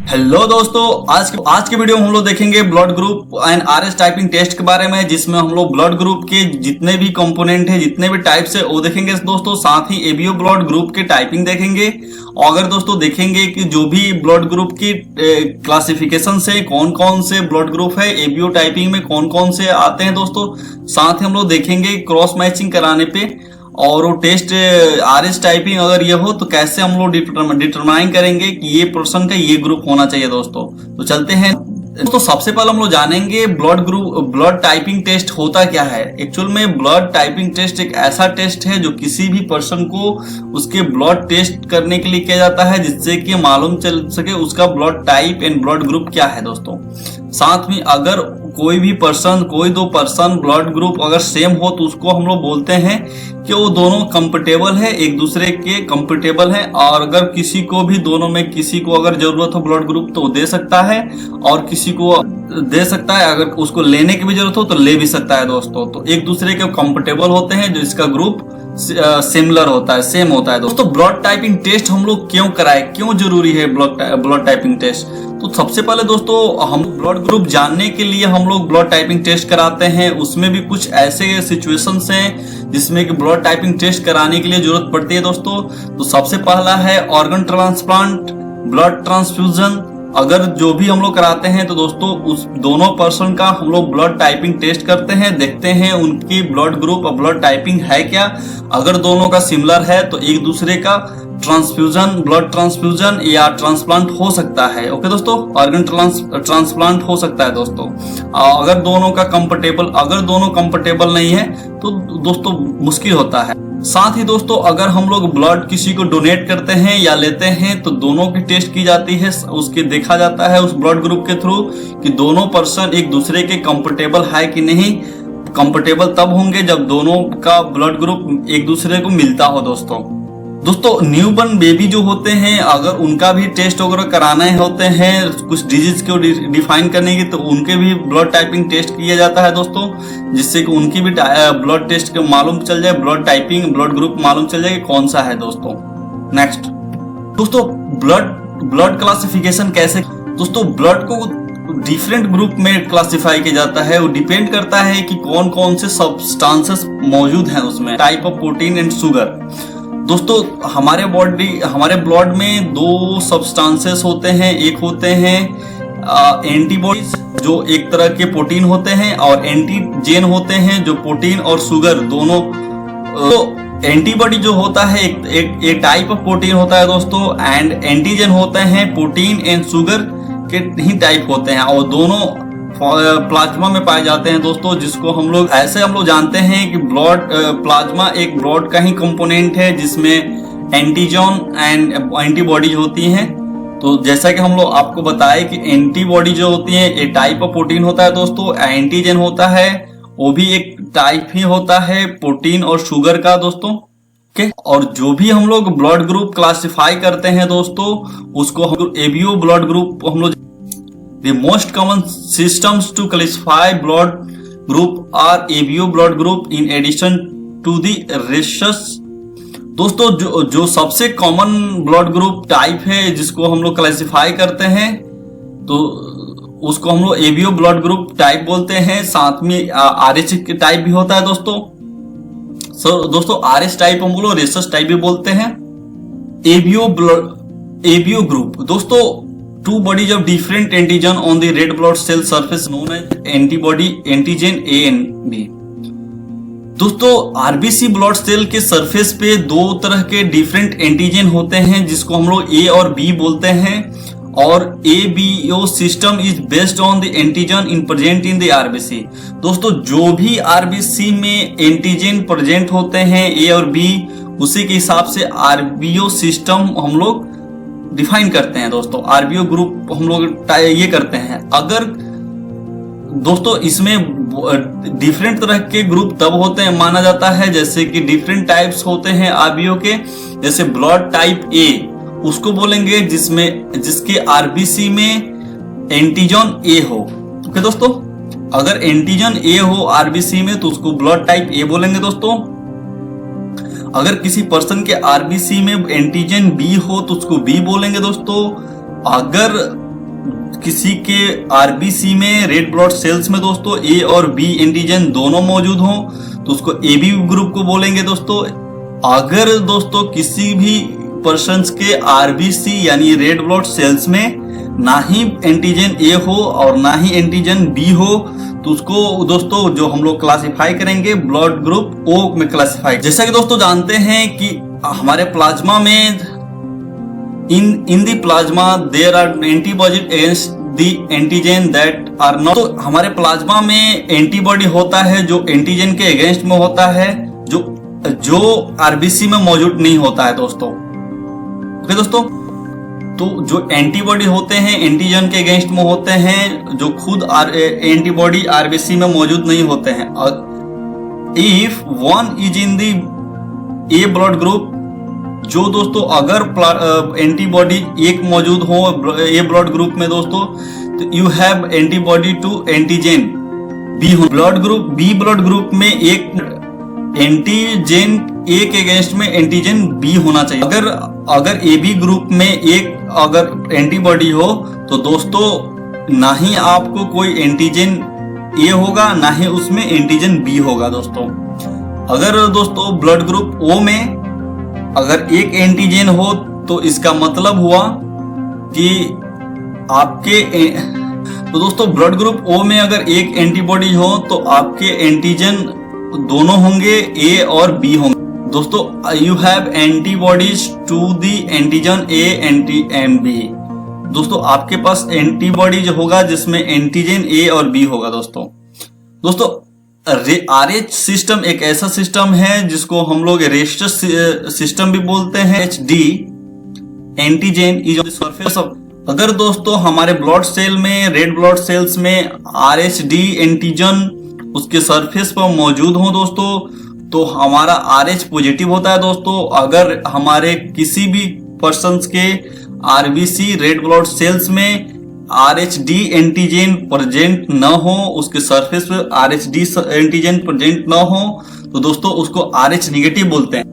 Hello दोस्तों, आज के वीडियो में हम लोग देखेंगे blood group and RS typing test के बारे में, जिसमें हम लोग ब्लड ग्रुप के जितने भी कंपोनेंट है, जितने भी टाइप्स है वो देखेंगे दोस्तों। साथ ही एबीओ ब्लड ग्रुप के टाइपिंग देखेंगे। और अगर दोस्तों देखेंगे कि जो भी ब्लड ग्रुप की क्लासिफिकेशन से कौन कौन से ब्लड ग्रुप है, एबीओ टाइपिंग में कौन कौन से आते हैं दोस्तों। साथ ही हम लोग देखेंगे क्रॉस मैचिंग कराने पे, और वो टेस्ट आरएस टाइपिंग अगर ये हो तो कैसे हम लोग डिटरमाइन करेंगे कि ये पर्सन का ये ग्रुप होना चाहिए दोस्तों। तो चलते हैं दोस्तों। सबसे पहले हम लोग जानेंगे ब्लड टाइपिंग टेस्ट होता क्या है। एक्चुअल में ब्लड टाइपिंग टेस्ट एक ऐसा टेस्ट है जो किसी भी पर्सन को उसके ब्लड टेस्ट करने के लिए किया जाता है, जिससे कि मालूम चल सके उसका blood type and blood group क्या है दोस्तों। साथ में अगर कोई दो पर्सन ब्लड ग्रुप अगर सेम हो तो उसको हम लोग बोलते हैं कि वो दोनों कंपेटेबल है, एक दूसरे के कंपेटेबल है। और अगर किसी को भी दोनों में किसी को अगर जरूरत हो ब्लड ग्रुप तो दे सकता है, और किसी को दे सकता है, अगर उसको लेने की भी जरूरत हो तो ले भी सकता है दोस्तों। तो एक दूसरे के कंपेटेबल होते हैं, जो इसका ग्रुप सिमिलर होता है, सेम होता है दोस्तों। ब्लड टाइपिंग टेस्ट हम लोग क्यों कराए, क्यों जरूरी है ब्लड टाइपिंग टेस्ट। तो सबसे पहले दोस्तों हम ब्लड ग्रुप जानने के लिए हम लोग ब्लड टाइपिंग टेस्ट कराते हैं। उसमें भी कुछ ऐसे सिचुएशंस हैं जिसमें कि ब्लड टाइपिंग टेस्ट कराने के लिए जरूरत पड़ती है दोस्तों। तो सबसे पहला है ऑर्गन ट्रांसप्लांट, ब्लड ट्रांसफ्यूजन। अगर जो भी हम लोग कराते हैं तो दोस्तों उस दोनों पर्सन का हम लोग ब्लड टाइपिंग टेस्ट करते हैं, देखते हैं उनकी ब्लड ग्रुप और ब्लड टाइपिंग है क्या। अगर दोनों का सिमिलर है तो एक दूसरे का ब्लड ट्रांसफ्यूजन या ट्रांसप्लांट हो सकता है। ओके दोस्तों, ऑर्गन ट्रांसप्लांट हो सकता है दोस्तों। अगर दोनों कंफर्टेबल नहीं है तो दोस्तों मुश्किल होता है। साथ ही दोस्तों अगर हम लोग ब्लड किसी को डोनेट करते हैं या लेते हैं तो दोनों की टेस्ट की जाती है, उसके देखा जाता है उस ब्लड ग्रुप के थ्रू कि दोनों पर्सन एक दूसरे के कंफर्टेबल है कि नहीं। कंफर्टेबल तब होंगे जब दोनों का ब्लड ग्रुप एक दूसरे को मिलता हो दोस्तों। न्यूबॉर्न बेबी जो होते हैं, अगर उनका भी टेस्ट वगैरह कराने होते हैं कुछ डिजीज को डिफाइन करने की, तो उनके भी ब्लड टाइपिंग टेस्ट किया जाता है दोस्तों, जिससे कि उनकी भी ब्लड टेस्ट के मालूम चल जाए, ब्लड टाइपिंग ब्लड ग्रुप मालूम चल जाए कि कौन सा है दोस्तों। नेक्स्ट दोस्तों, ब्लड क्लासिफिकेशन कैसे। दोस्तों ब्लड को डिफरेंट ग्रुप में क्लासिफाई किया जाता है। वो डिपेंड करता है कि कौन कौन से सब्सटेंसेस मौजूद हैं उसमें, type of protein and sugar. दोस्तों हमारे ब्लड में दो सब्सटेंसेस होते हैं। एक होते हैं एंटीबॉडीज जो एक तरह के प्रोटीन होते हैं, और एंटीजेन होते हैं जो प्रोटीन और शुगर दोनों। तो एंटीबॉडी जो होता है एक टाइप ऑफ प्रोटीन होता है दोस्तों, एंड एंटीजेन होते हैं प्रोटीन एंड शुगर के ही टाइप होते हैं, और दोनों प्लाज्मा में पाए जाते हैं दोस्तों। जिसको हम लोग जानते हैं कि प्लाज्मा एक ब्लड का ही कंपोनेंट है, जिसमें एंटीजन एंड एंटीबॉडीज होती हैं। तो जैसा कि हम लोग आपको बताए कि एंटीबॉडी जो होती है एक टाइप ऑफ प्रोटीन होता है दोस्तों, एंटीजन होता है वो भी एक टाइप ही होता है प्रोटीन और शुगर का दोस्तों। ओके, और जो भी हम लोग ब्लड ग्रुप क्लासिफाई करते हैं दोस्तों, उसको हम एबीओ ब्लड ग्रुप हम लोग। The most common systems to classify blood group are ABO blood group in addition to the rhesus। दोस्तों जो सबसे कॉमन ब्लड ग्रुप टाइप है जिसको हम लोग क्लासिफाई करते हैं, तो उसको हम लोग एबीओ ब्लड ग्रुप टाइप बोलते हैं। साथ में आरएच टाइप भी होता है दोस्तों। दोस्तों आरएच टाइप हम लोग रेसस टाइप भी बोलते हैं। एबीओ ग्रुप दोस्तों, two bodies of different antigen on the red blood cell surface known as antibody antigen A and B। दोस्तों आरबीसी ब्लड सेल के सरफेस पे दो तरह के डिफरेंट एंटीजन होते हैं, जिसको हम लोग ए और बी बोलते हैं। और ABO system is based on the antigen in present in the RBC. दोस्तों जो भी आरबीसी में एंटीजन प्रेजेंट होते हैं ए और बी, उसी के हिसाब से आरबीओ सिस्टम हम लोग डिफाइन करते हैं दोस्तों। आरबीओ ग्रुप हम लोग ये करते हैं। अगर दोस्तों इसमें डिफरेंट तरह के ग्रुप तब होते हैं माना जाता है, जैसे कि डिफरेंट टाइप्स होते हैं आरबीओ के। जैसे ब्लड टाइप ए उसको बोलेंगे जिसके आरबीसी में एंटीजन ए हो। ओके दोस्तों, अगर एंटीजन ए हो आरबीसी में तो उसको ब्लड टाइप ए बोलेंगे दोस्तों। अगर किसी पर्सन के आरबीसी में एंटीजन बी हो तो उसको बी बोलेंगे दोस्तों। अगर किसी के आरबीसी में रेड ब्लड सेल्स में दोस्तों ए और बी एंटीजन दोनों मौजूद हों तो उसको एबी ग्रुप को बोलेंगे दोस्तों। अगर दोस्तों किसी भी पर्सन्स के आरबीसी यानी रेड ब्लड सेल्स में ना ही एंटीजन ए हो और ना ही एंटीजन बी हो तो उसको दोस्तों जो हम लोग क्लासिफाई करेंगे ब्लड ग्रुप ओ में क्लासिफाई। जैसा कि दोस्तों जानते हैं कि हमारे प्लाज्मा में in the plasma there are antibody against the antigen that are not. तो हमारे प्लाज्मा में एंटीबॉडी होता है जो एंटीजन के अगेंस्ट में होता है, जो आरबीसी में मौजूद नहीं होता है दोस्तों। ओके दोस्तों, तो जो एंटीबॉडी होते हैं एंटीजन के अगेंस्ट में होते हैं, जो खुद एंटीबॉडी आरबीसी में मौजूद नहीं होते हैं। If one is in the A blood group, जो दोस्तों अगर एंटीबॉडी एक मौजूद हो ए ब्लड ग्रुप में दोस्तों तो you have antibody to antigen B हो। बी ब्लड ग्रुप में एक एंटीजन ए के अगेंस्ट में एंटीजन बी होना चाहिए। अगर ए बी ग्रुप में एक अगर एंटीबॉडी हो तो दोस्तों ना ही आपको कोई एंटीजन ए होगा ना ही उसमें एंटीजन बी होगा दोस्तों। अगर दोस्तों ब्लड ग्रुप ओ में अगर एक एंटीजन हो तो इसका मतलब हुआ कि आपके तो दोस्तों ब्लड ग्रुप ओ में अगर एक एंटीबॉडी हो तो आपके एंटीजन दोनों होंगे ए और बी होंगे दोस्तों। You have antibodies to the antigen A and B. दोस्तों आपके पास एंटीबॉडीज होगा जिसमें एंटीजन ए और बी होगा दोस्तों। आरएच सिस्टम एक ऐसा सिस्टम है जिसको हम लोग रेस्टर सिस्टम भी बोलते हैं। HD antigen is on the surface of. अगर दोस्तों हमारे ब्लड सेल में रेड ब्लड सेल्स में आरएचडी एंटीजन उसके सरफेस पर मौजूद हो दोस्तों तो हमारा आरएच पॉजिटिव होता है दोस्तों। अगर हमारे किसी भी पर्सन्स के आरबीसी रेड ब्लड सेल्स में आरएचडी एंटीजन प्रेजेंट न हो, उसके सरफेस पे आरएचडी एंटीजन प्रेजेंट न हो तो दोस्तों उसको आरएच निगेटिव बोलते हैं।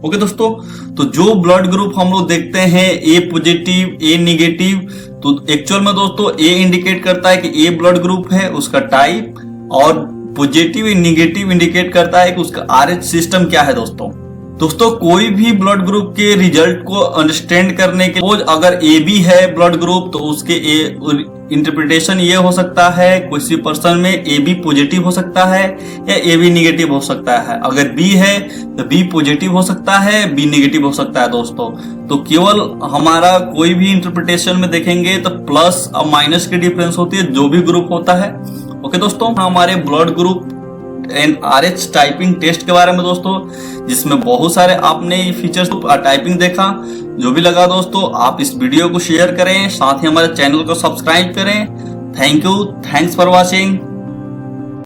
ओके दोस्तों, तो जो ब्लड ग्रुप हम लोग देखते हैं ए पॉजिटिव ए निगेटिव, तो एक्चुअल में दोस्तों ए इंडिकेट करता है कि ए ब्लड ग्रुप है उसका टाइप, और पॉजिटिव निगेटिव इंडिकेट करता है कि उसका आरएच सिस्टम क्या है दोस्तों कोई भी ब्लड ग्रुप के रिजल्ट को अंडरस्टैंड करने के लिए अगर ए बी है ब्लड ग्रुप तो उसके इंटरप्रिटेशन ये हो सकता है किसी पर्सन में ए बी पॉजिटिव हो सकता है या ए बी निगेटिव हो सकता है। अगर बी है तो बी पॉजिटिव हो सकता है बी निगेटिव हो सकता है दोस्तों। तो केवल हमारा कोई भी इंटरप्रिटेशन में देखेंगे तो प्लस और माइनस की डिफरेंस होती है जो भी ग्रुप होता है। ओके दोस्तों, हमारे blood group and Rh typing test के बारे में दोस्तों जिसमें बहुत सारे आपने फीचर्स टाइपिंग देखा। जो भी लगा दोस्तों आप इस वीडियो को शेयर करें, साथ ही हमारे चैनल को सब्सक्राइब करें। Thank you, thanks for watching.